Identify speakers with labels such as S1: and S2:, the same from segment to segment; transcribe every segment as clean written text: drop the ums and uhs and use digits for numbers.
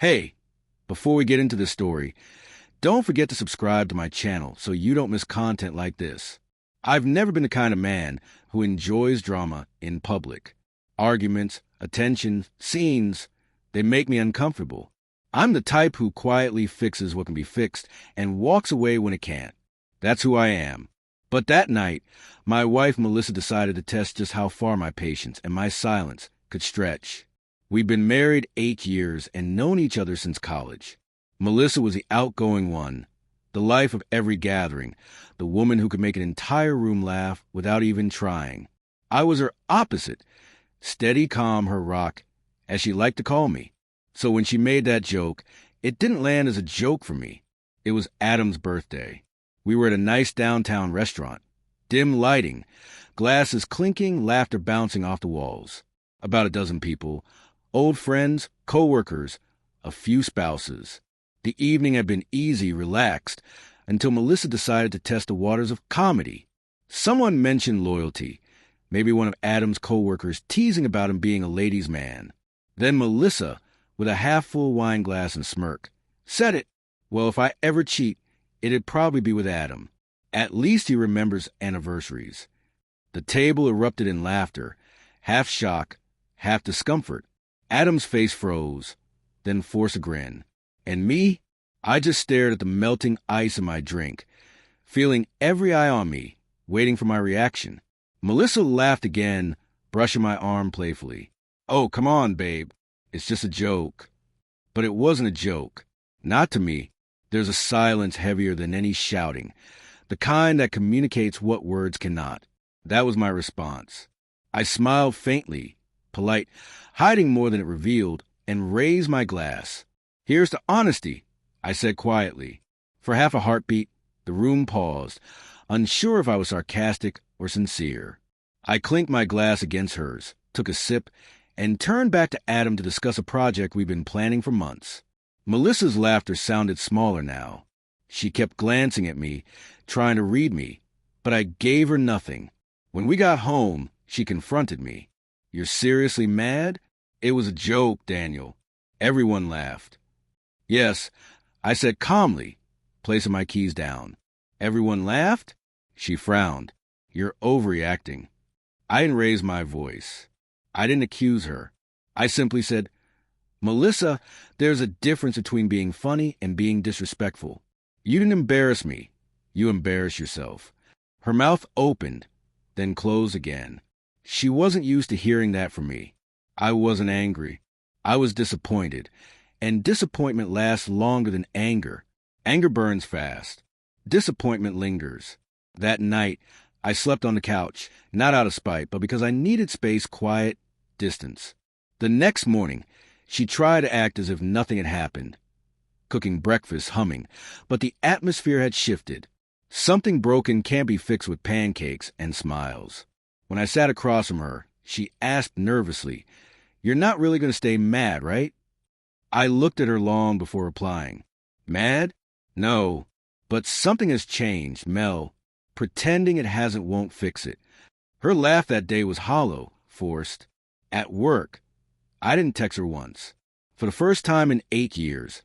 S1: Hey, before we get into this story, don't forget to subscribe to my channel so you don't miss content like this. I've never been the kind of man who enjoys drama in public. Arguments, attention, scenes, they make me uncomfortable. I'm the type who quietly fixes what can be fixed and walks away when it can't. That's who I am. But that night, my wife Melissa decided to test just how far my patience and my silence could stretch. We'd been married 8 years and known each other since college. Melissa was the outgoing one, the life of every gathering, the woman who could make an entire room laugh without even trying. I was her opposite, steady, calm, her rock, as she liked to call me. So when she made that joke, it didn't land as a joke for me. It was Adam's birthday. We were at a nice downtown restaurant. Dim lighting, glasses clinking, laughter bouncing off the walls. About a dozen people, old friends, co-workers, a few spouses. The evening had been easy, relaxed, until Melissa decided to test the waters of comedy. Someone mentioned loyalty, maybe one of Adam's co-workers teasing about him being a ladies' man. Then Melissa, with a half-full wine glass and smirk, said it. Well, if I ever cheat, it'd probably be with Adam. At least he remembers anniversaries. The table erupted in laughter, half shock, half discomfort. Adam's face froze, then forced a grin. And me? I just stared at the melting ice in my drink, feeling every eye on me, waiting for my reaction. Melissa laughed again, brushing my arm playfully. Oh, come on, babe. It's just a joke. But it wasn't a joke. Not to me. There's a silence heavier than any shouting, the kind that communicates what words cannot. That was my response. I smiled faintly, polite, hiding more than it revealed, and raised my glass. Here's to honesty, I said quietly. For half a heartbeat, the room paused, unsure if I was sarcastic or sincere. I clinked my glass against hers, took a sip, and turned back to Adam to discuss a project we'd been planning for months. Melissa's laughter sounded smaller now. She kept glancing at me, trying to read me, but I gave her nothing. When we got home, she confronted me. You're seriously mad? It was a joke, Daniel. Everyone laughed. Yes, I said calmly, placing my keys down. Everyone laughed? She frowned. You're overreacting. I didn't raise my voice. I didn't accuse her. I simply said, Melissa, there's a difference between being funny and being disrespectful. You didn't embarrass me. You embarrassed yourself. Her mouth opened, then closed again. She wasn't used to hearing that from me. I wasn't angry. I was disappointed, and disappointment lasts longer than anger. Anger burns fast. Disappointment lingers. That night, I slept on the couch, not out of spite, but because I needed space, quiet, distance. The next morning, she tried to act as if nothing had happened, cooking breakfast, humming, but the atmosphere had shifted. Something broken can't be fixed with pancakes and smiles. When I sat across from her, she asked nervously, You're not really going to stay mad, right? I looked at her long before replying. Mad? No, but something has changed, Mel. Pretending it hasn't won't fix it. Her laugh that day was hollow, forced. At work, I didn't text her once. For the first time in 8 years,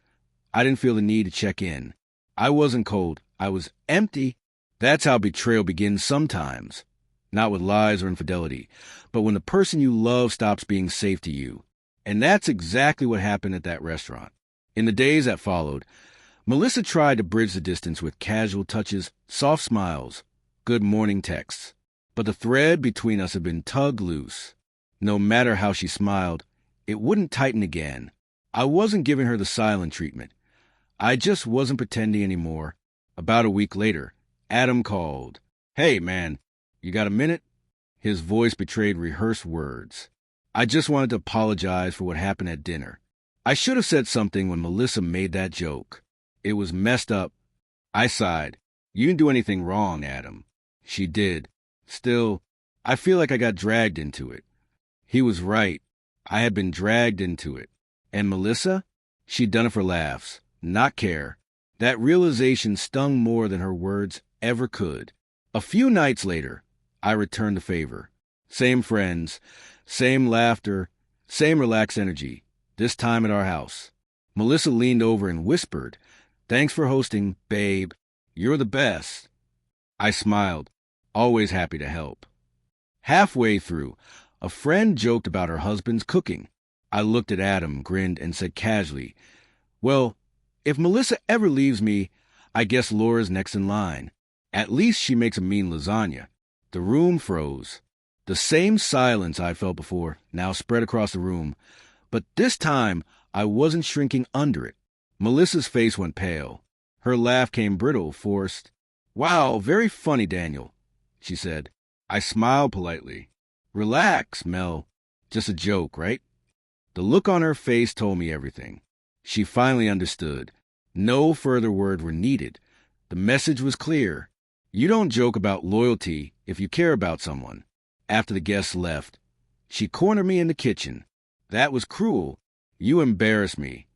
S1: I didn't feel the need to check in. I wasn't cold. I was empty. That's how betrayal begins sometimes. Not with lies or infidelity, but when the person you love stops being safe to you. And that's exactly what happened at that restaurant. In the days that followed, Melissa tried to bridge the distance with casual touches, soft smiles, good morning texts. But the thread between us had been tugged loose. No matter how she smiled, it wouldn't tighten again. I wasn't giving her the silent treatment. I just wasn't pretending anymore. About a week later, Adam called. Hey, man, you got a minute? His voice betrayed rehearsed words. I just wanted to apologize for what happened at dinner. I should have said something when Melissa made that joke. It was messed up. I sighed. You didn't do anything wrong, Adam. She did. Still, I feel like I got dragged into it. He was right. I had been dragged into it. And Melissa? She'd done it for laughs, not care. That realization stung more than her words ever could. A few nights later, I returned the favor. Same friends, same laughter, same relaxed energy, this time at our house. Melissa leaned over and whispered, "Thanks for hosting, babe. You're the best." I smiled, always happy to help. Halfway through, a friend joked about her husband's cooking. I looked at Adam, grinned, and said casually, "Well, if Melissa ever leaves me, I guess Laura's next in line. At least she makes a mean lasagna." The room froze. The same silence I felt before now spread across the room, but this time I wasn't shrinking under it. Melissa's face went pale. Her laugh came brittle, forced. "Wow, very funny, Daniel," she said. I smiled politely. "Relax, Mel. Just a joke, right?" The look on her face told me everything. She finally understood. No further words were needed. The message was clear. You don't joke about loyalty if you care about someone. After the guests left, she cornered me in the kitchen. "That was cruel. You embarrassed me."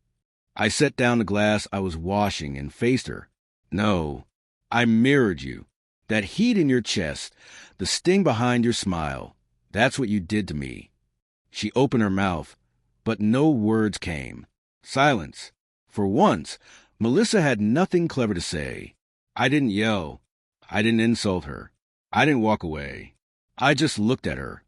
S1: I set down the glass I was washing and faced her. "No, I mirrored you. That heat in your chest, the sting behind your smile, that's what you did to me." She opened her mouth, but no words came. Silence. For once, Melissa had nothing clever to say. I didn't yell. I didn't insult her. I didn't walk away. I just looked at her,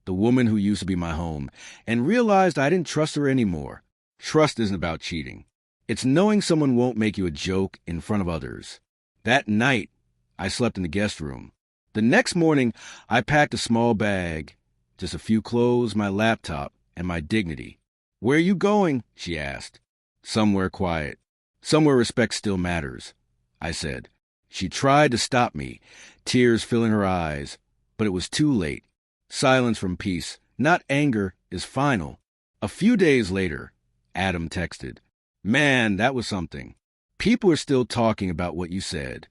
S1: the woman who used to be my home, and realized I didn't trust her anymore. Trust isn't about cheating. It's knowing someone won't make you a joke in front of others. That night, I slept in the guest room. The next morning, I packed a small bag, just a few clothes, my laptop, and my dignity. "Where are you going?" she asked. "Somewhere quiet. Somewhere respect still matters," I said. She tried to stop me, tears filling her eyes, but it was too late. Silence from peace, not anger, is final. A few days later, Adam texted, "Man, that was something. People are still talking about what you said."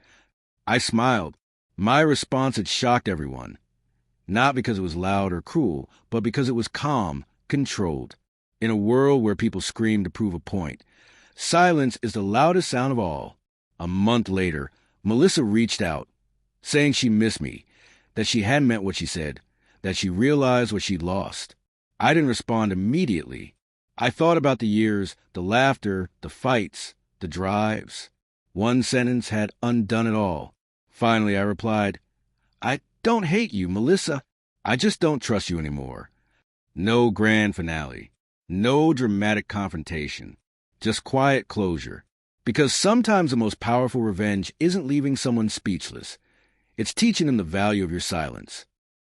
S1: I smiled. My response had shocked everyone. Not because it was loud or cruel, but because it was calm, controlled. In a world where people scream to prove a point, silence is the loudest sound of all. A month later, Melissa reached out, saying she missed me, that she hadn't meant what she said, that she realized what she'd lost. I didn't respond immediately. I thought about the years, the laughter, the fights, the drives. One sentence had undone it all. Finally, I replied, "I don't hate you, Melissa. I just don't trust you anymore." No grand finale. No dramatic confrontation. Just quiet closure. Because sometimes the most powerful revenge isn't leaving someone speechless. It's teaching them the value of your silence.